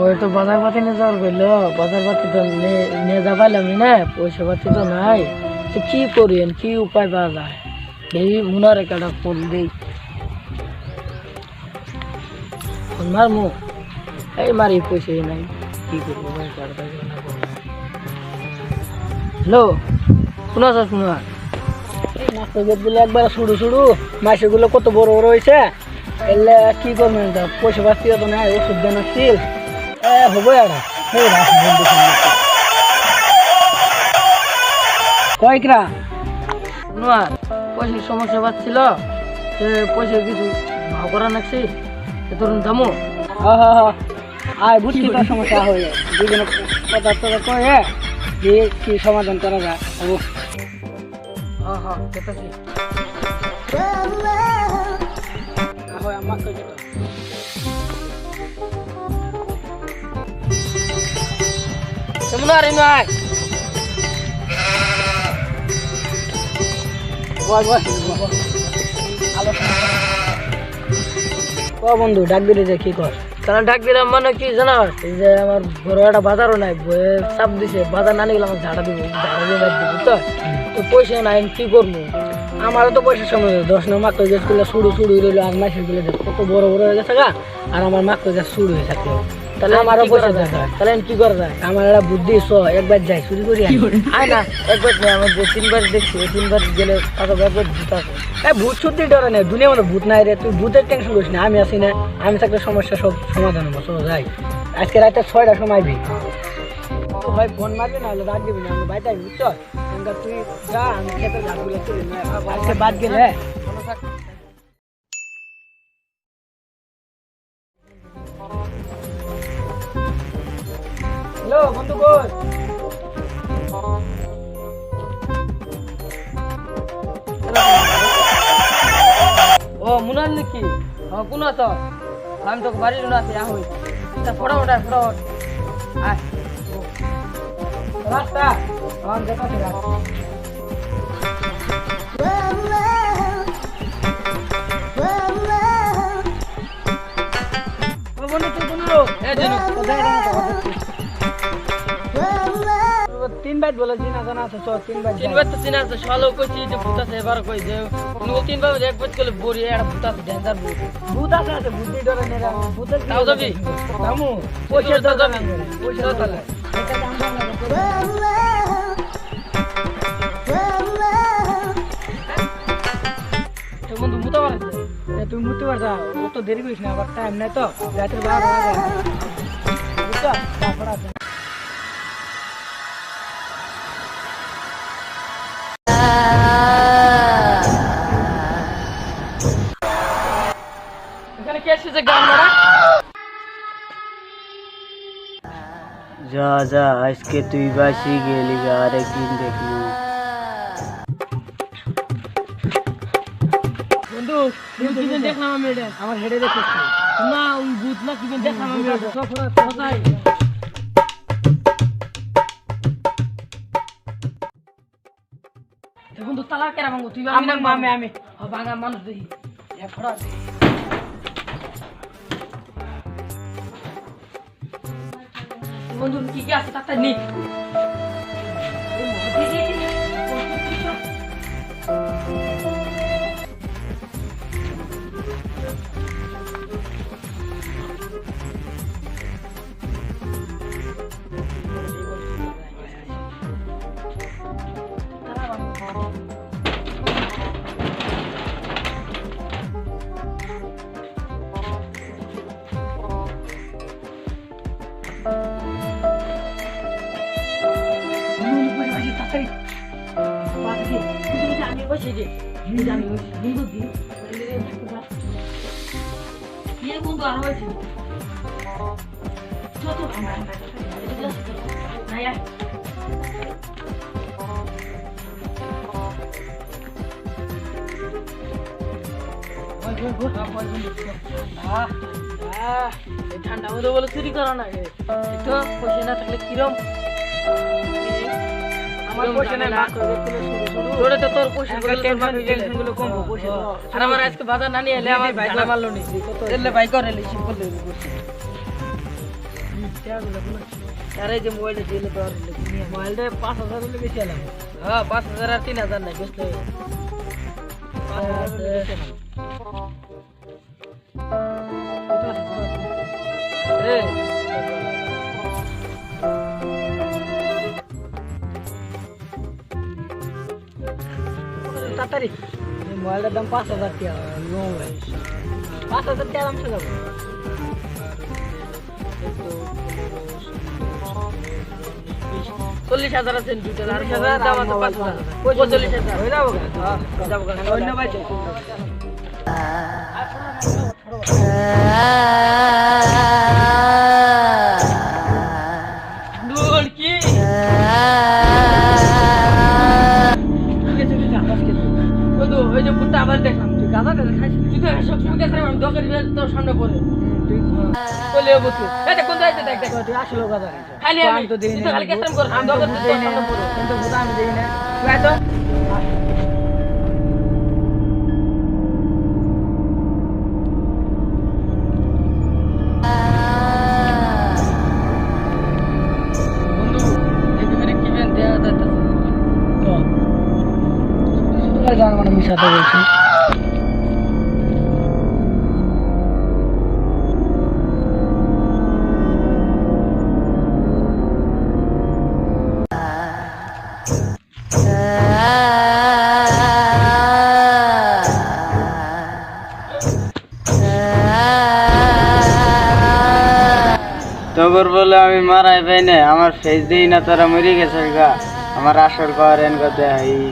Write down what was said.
ওই তো বাজার পাতি নিয়ে যাওয়ার বললো, বাজার পাতি তো নিয়ে যা পাইলাম না, পয়সা পাতি তো নাই। তো কি করেন, কি উপায় পাওয়া যায়? এই মুনার একটা ফোন দিই, ফোন মারমু। এই মারি পয়সাই নাই, কি করবো? হ্যালো, শোনা স্যার শোনা, এই মাছের গেটগুলো একবার শুরু শুরু, মাছেরগুলো কত বড় বড় হয়েছে। এলে কি করবেন? পয়সা পাতি তো নাই, ওষুধ দেন আসছিল। হবো একটা কয়েকরা নোয়ার পয়সার সমস্যা পাচ্ছিল, পয়সা কিছু ভাও করা নাকছি ধরুন দামো। আয় বুঝছি তোর সমস্যা হয়ে দুজনে কথা টথা কয়ে দিয়ে কি সমাধান করা যায়। হবো দেখতেছি আমার কেমন আরে নয় বন্ধু ডাক দিলে যে কি কর? কারণ ডাক দিলাম মানে কি জানা, যে আমার বড় একটা বাজারও নাই, চাপ দিছে বাজার না নিলে আমার ঝাড়া দিব, ঝাড়া দিয়ে দিব। তো পয়সা নাই, কি করবো? আমারও তো পয়সার সময় 10 নম্বর মাত্র গেছগুলো শুরু শুরু রইলো, আর মাসের গুলো কত বড় বড় হয়ে গেছে গা, আর আমার মাত্র যা শুরু হয়ে থাকলো। তাহলে আমারও পয়সা দরকার, তাহলে কি করা যায়? আমার একটা বুদ্ধি, একবার যাই চুরি করি। আয় না, একবার নেই, আমার 3বার দেখছি, 3বার গেলে একবার ভূত আছে। ভূত সত্যি ডরে নেই, দুনিয়া মানে ভূত নাই রে। তুই ভূতের টেনশন করিস না, আমি আছি না, আমি থাকলে সমস্যা সব সমাধান হবো। চলো যাই, আজকে রাতে 6টার সময় আইবি। ভাই ফোন মারবি না হলে ডাক দিবি না, আমি বাইতে আইবি। বুঝছ? তুই যা, আমি খেতে ঝাড়গুলো তুলি আজকে বাদ গেলে। হ্যালো বন্ধু কই? ও মুনার নাকি? কোন আছো? আমি তো বাড়ির আছি। আহই ফটাফট ফটাফট আয় রাস্তা আমার যেতে তিনবার বলেছি না জানা আছে, 3বার তো চিনা আছে। সকালেও কইছি যে ভূত আছে, এবার কই যে 3বার একবার করলে বড়ি একটা ভূত আছে, ডেঞ্জার ভূত। ভূত আছে আছে, বুদ্ধি ডরে নেরা ভূতের তাও যাবি কামু পয়সা তো যাবি, পয়সা তাহলে এটা দাম লাগে। তো বন্ধু মুতা পারছ? তুমি মুতে পারছ? ও তো দেরি করিস না, আবার টাইম নাই তো, রাতের 12 বাজে। বুঝছ? তারপর আছে যা যা, আজকে তুই বাসি গেলি, আরেকদিন দেখলি। বন্ধু দেখলাম আমি, আমার হেডে দেখেছি না, ভূত না কি দেখলাম আমি। বন্ধু তালা কেরা ভাঙবো? তুই আমি ভাঙা মানুষ দেখি বন্ধু কি কি আছে তাতে নি। ঠান্ডা মধ্যে বলে চুরি করা না, একটু পয়সা না থাকলে কিরম? আমার পয়সা নাই, তোর পয়সাগুলো কমবো। আর আমার আজকে বাজার না নিয়ে এলে আমার বাইক মারলো নি, বাইক করে আরে যে মোবাইলটা দিলে তো আর মোবাইলটা 5,000 হলে বেশি এলাম। হ্যাঁ 5,000 আর 3,000 নাই বুঝলে। তাড়াতাড়ি মোবাইলটার দাম 5,000 টাকা। 5,000 টাকা আরামসে যাবো। 40,000 আছে টোটাল। আর 40,000 দাম আছে 5,000। 45,000 হয়ে যাবো। হ্যাঁ যাবো। অন্য ভাই দূর কি বন্ধু ওই যে ভুট্টা আবার দেখলাম তুই গাঁদা খাইছিস। তুই তো সবসময় গেছিস আমি দোকানে তোর সামনে পড়ে তুই চলে যাবো তুই। এই কোন যাইতে দেখ দেখ তুই আসলে গাঁদা খালি আমি তো দেই না। খালি গেছিলাম করে আমি দোকানে তোর সামনে পড়ে কিন্তু ভুট্টা আমি দেই না। তুই আয় তো বন্ধু এই তুমি কি বেন দেয়া যাচ্ছে তো জান মানে মিশাতে বলছি। তোর বলে আমি মারাই পাই না, আমার ফেস দিই না, তোরা মরে গেছে গা, আমার আসল করেন কথা নেই।